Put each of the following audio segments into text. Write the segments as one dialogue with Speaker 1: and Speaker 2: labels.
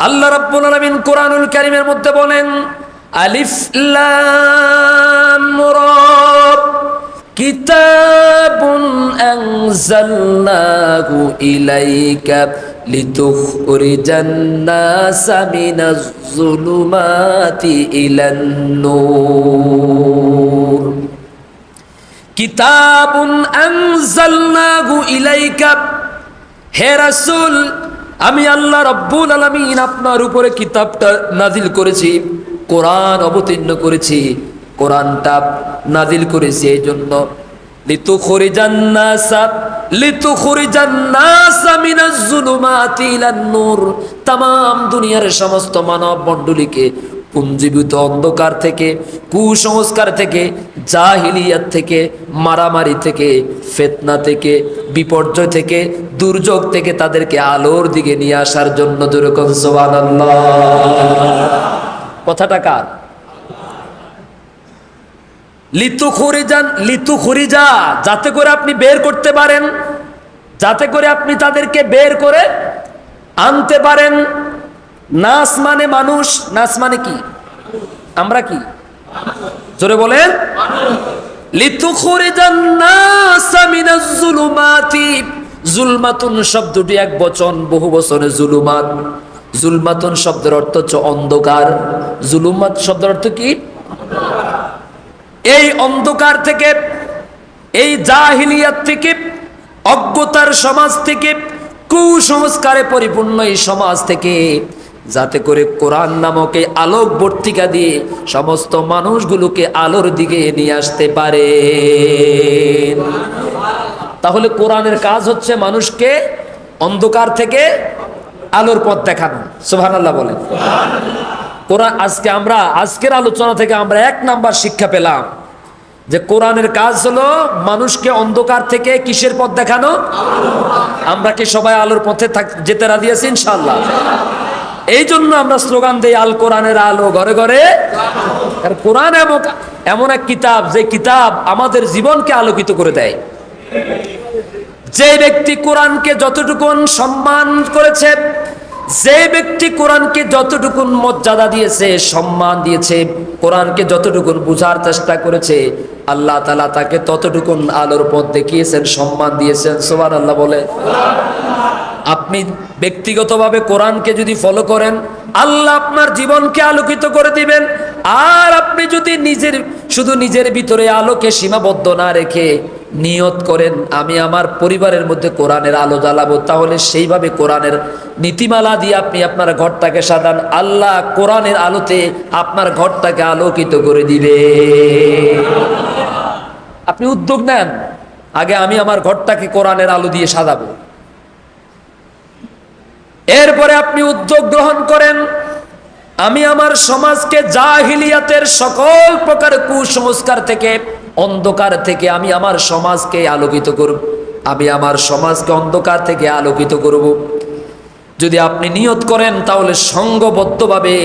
Speaker 1: আল্লাহ রাব্বুল আলামিন কোরআনুল কারীমের মধ্যে বলেন, আলিফ লাম রা, কিতাবুন আনজালনাহু ইলাইকা লিতুখরিজান নাসা মিনাজ যুলুমাতি ইলান নূর। কিতাবুন আনজালনাহু ইলাইকা, হে রাসূল, আমি আল্লাহ রাব্বুল আলামিন আপনার উপরে কিতাবটা নাজিল করেছি, কোরআন অবতীর্ণ করেছি। কোরআনটা নাজিল করেছি এই জন্য, লিতুখরিজান নাসা মিনাজ যুলুমাতি ইলান নূর, তামাম দুনিয়ার সমস্ত মানব মণ্ডলীকে পুঞ্জীভূত অন্ধকার থেকে, কুসংস্কার থেকে, জাহিলিয়াত থেকে, মারামারি থেকে, ফিতনা থেকে, বিপর্যয় থেকে, দুর্যোগ থেকে তাদেরকে আলোর দিকে নিয়ে আসার জন্য। যেরকম সুবহানাল্লাহ। কথাটা কার? লিতুখরিজা, যাতে করে আপনি বের করতে পারেন, যাতে করে আপনি তাদেরকে বের করে আনতে পারেন। নাস মানে মানুষ, নাস মানে কি? আমরা কি? জোরে বলেন। লিতুখরিজান নাসা মিনাজ যুলুমাতি, যুলমাতুন শব্দটি এক বচন, বহু বচনে যুলুমাত। যুলমাতুন শব্দের অর্থ হচ্ছে অন্ধকার, যুলুমাত শব্দের অর্থ কি? এই অন্ধকার থেকে, এই জাহিলিয়াত থেকে, অজ্ঞতার সমাজ থেকে, কুসংস্কারে পরিপূর্ণ এই সমাজ থেকে, যাতে করে কোরআন নামক এই আলোক বর্তিকা দিয়ে সমস্ত মানুষগুলোকে আলোর দিকে নিয়ে আসতে পারে। তাহলে কোরআনের কাজ হচ্ছে মানুষকে অন্ধকার থেকে আলোর পথ দেখানো। সুবহানাল্লাহ বলেন। কোরআন, আজকের আলোচনা থেকে আমরা এক নাম্বার শিক্ষা পেলাম যে কোরআনের কাজ হলো মানুষকে অন্ধকার থেকে কিসের পথ দেখানো? আমরা কি সবাই আলোর পথে যেতে রাজি আছি ইনশাআল্লাহ? এই জন্য আমরা স্লোগান দেই, আল কোরআনের আলো ঘরে ঘরে। আর কোরআন এমন এক কিতাব, যে কিতাব আমাদের জীবনকে আলোকিত করে দেয়। যে ব্যক্তি কোরআনকে যতটুকুন সম্মান করেছে, যে ব্যক্তি কোরআনকে যতটুকুন মর্যাদা দিয়েছে, সম্মান দিয়েছে, কোরআনকে যতটুকুন বুঝার চেষ্টা করেছে, আল্লাহ তাআলা তাকে ততটুকুন আলোর পথ দেখিয়েছেন, সম্মান দিয়েছেন। সুবহানাল্লাহ বলে। আপনি ব্যক্তিগতভাবে কোরআনকে যদি ফলো করেন, আল্লাহ আপনার জীবনকে আলোকিত করে দিবেন। আর আপনি যদি শুধু নিজের ভিতরে আলোকে সীমাবদ্ধ না রেখে নিয়ত করেন, আমি আমার পরিবারের মধ্যে কোরআনের আলো জ্বালাবো, তাহলে সেইভাবে কোরআনের নীতিমালা দিয়ে আপনি আপনার ঘরটাকে সাজান, আল্লাহ কোরআনের আলোতে আপনার ঘরটাকে আলোকিত করে দিবে। আপনি উদ্যোগ নেন, আগে আমি আমার ঘরটাকে কোরআনের আলো দিয়ে সাজাবো। এরপরে আপনি উদ্যোগ গ্রহণ করেন, আমি আমার সমাজকে জাহিলিয়াতের সকল প্রকার কুসংস্কার থেকে, অন্ধকার থেকে আমি আমার সমাজকে আলোকিত করব। আমি আমার সমাজকে অন্ধকার থেকে আলোকিত করব। যদি আপনি নিয়ত করেন, তাহলে সংঘবদ্ধভাবে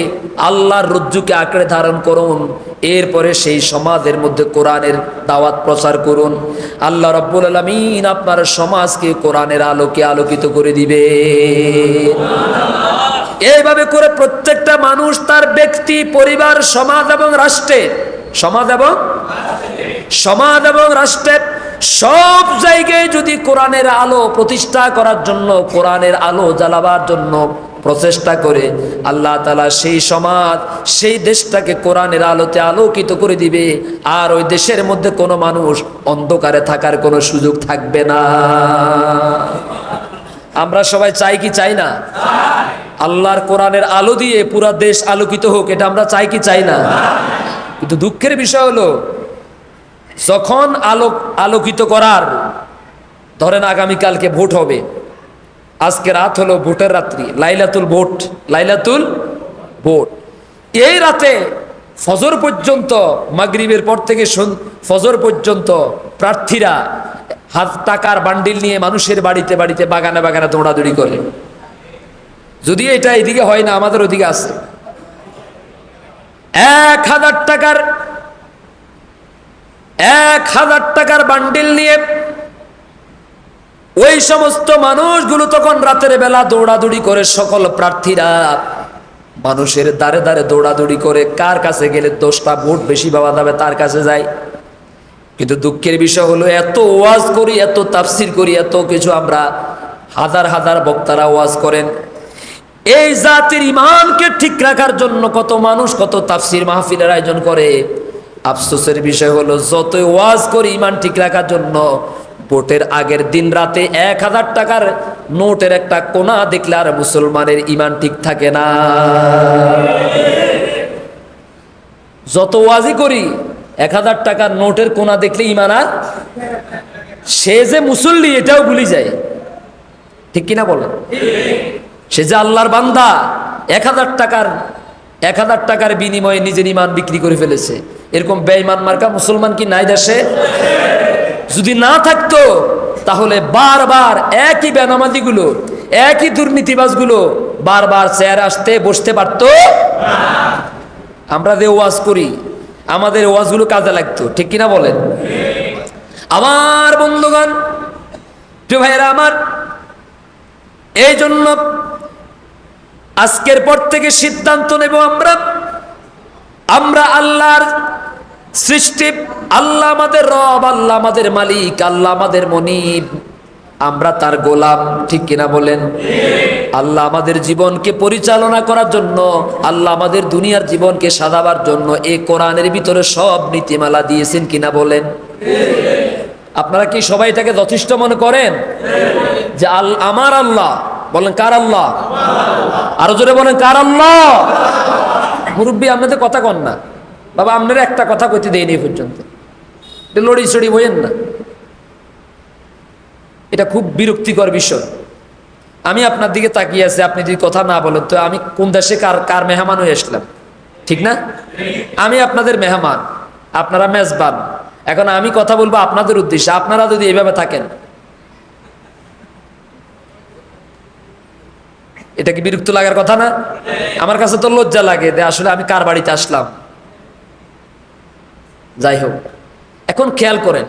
Speaker 1: আল্লাহর রজ্জুকে আঁকড়ে ধারণ করুন। এরপরে সেই সমাজের মধ্যে কোরআনের দাওয়াত প্রচার করুন। আল্লাহ রাব্বুল আলামিন আপনার সমাজকে কোরআনের আলোকে আলোকিত করে দিবে। এইভাবে করে প্রত্যেকটা মানুষ তার ব্যক্তি, পরিবার, সমাজ এবং রাষ্ট্রের সব জায়গায় যদি কোরআনের আলো প্রতিষ্ঠা করার জন্য, কোরআনের আলো জ্বালাবার জন্য প্রচেষ্টা করে, আল্লাহ তাআলা সেই সমাজ, সেই দেশটাকে কোরআনের আলোতে আলোকিত করে দিবে। আর ওই দেশের মধ্যে কোনো মানুষ অন্ধকারে থাকার কোনো সুযোগ থাকবে না। আমরা সবাই চাই কি চাই না? আল্লাহর কোরআনের আলো দিয়ে পুরা দেশ আলোকিত হোক, এটা আমরা চাই কি চাই না? কিন্তু দুঃখের বিষয় হলো, যখন আলোকিত করার, ধরেন আগামীকালকে ভোট হবে, আজকে রাত হলো ভোটের রাত্রি, লাইলাতুল ভোট। এই রাতে ফজর পর্যন্ত, মাগরিবের পর থেকে ফজর পর্যন্ত প্রার্থীরা টাকার বান্ডিল নিয়ে মানুষের বাড়িতে বাড়িতে, বাগানে বাগানে দৌড়াদৌড়ি করে। যদি এটা এদিকে হয় না, আমাদের ওদিকে আছে। 1000 টাকার বান্ডিল নিয়ে ওই সমস্ত মানুষগুলো তখন রাতের বেলা দৌড়াদৌড়ি করে, সকল প্রার্থীরা মানুষের দ্বারে দ্বারে দৌড়াদৌড়ি করে কার কাছে গেলে 10টা ভোট বেশি পাওয়া যাবে তার কাছে যায়। কিন্তু দুঃখের বিষয় হলো এত ওয়াজ করি, এত তাফসির করি, এত কিছু আমরা, হাজার হাজার বক্তারা ওয়াজ করেন, এই জাতির ইমানকে ঠিক রাখার জন্য কত মানুষ কত তাফসির মাহফিলের আয়োজন করে। আফসোসের বিষয় হলো যতই ওয়াজ করি ইমান ঠিক রাখার জন্য, ভোটের আগের দিন রাতে 1000 টাকার নোটের একটা কোনা দেখলে আর মুসলমানের ইমান ঠিক থাকে না। যত ওয়াজই করি 1000 টাকার নোটের কোনা দেখলে ইমান আর, সে যে মুসল্লি এটাও ভুলি যায়, ঠিক কিনা বলেন? সে যে আল্লাহর বান্দা, 1000 টাকার বিনিময়ে নিজের ইমান বিক্রি করে ফেলেছে। এরকম বেঈমান মার্কা মুসলমান কি নাই দেশে? যদি না থাকতো তাহলে বারবার একই বেনামাজিগুলো, একই দুর্নীতিবাজগুলো বারবার চেয়ারে আসতে বসতে পারতো। আমরা যে ওয়াজ করি আমাদের ওয়াজগুলো কাজে লাগতো, ঠিক কিনা বলেন? আমার বন্ধুগণ, প্রিয় ভাইয়েরা আমার, এই জন্য আজকের পর থেকে সিদ্ধান্ত নেব আমরা আল্লাহর সৃষ্টি, আল্লাহ আমাদের রব, আল্লাহ আমাদের মালিক, আল্লাহ আমাদের মনিব, আমরা তার গোলাম, ঠিক কিনা বলেন? আল্লাহ আমাদের জীবনকে পরিচালনা করার জন্য, আল্লাহ আমাদের দুনিয়ার জীবনকে সাজাবার জন্য এই কোরআনের ভিতরে সব নীতিমালা দিয়েছেন, কিনা বলেন? আপনারা কি সবাই এটাকে যথেষ্ট মনে করেন যে আমার আল্লাহ? বলেন কার আল্লাহ? আরো জোরে বলেন কার আল্লাহ? মুরব্বী আপনাদের কথা কন না বাবা, আপনারা একটা কথা কইতে দেয়নি এই পর্যন্ত, লড়ি চড়ি বইয়েন না, এটা খুব বিরক্তিকর বিষয়। আমি আপনার দিকে তাকিয়ে আছি, আপনি যদি কথা না বলেন তো আমি কোন দেশে কার মেহমান হয়ে আসলাম, ঠিক না? আমি আপনাদের মেহমান, আপনারা মেজবান। এখন আমি কথা বলবো আপনাদের উদ্দেশ্যে, আপনারা যদি এইভাবে থাকেন, এটা কি বিরক্ত লাগার কথা না? আমার কাছে তো লজ্জা লাগে যে আসলে আমি কার বাড়িতে আসলাম। যাই হোক, এখন খেয়াল করেন,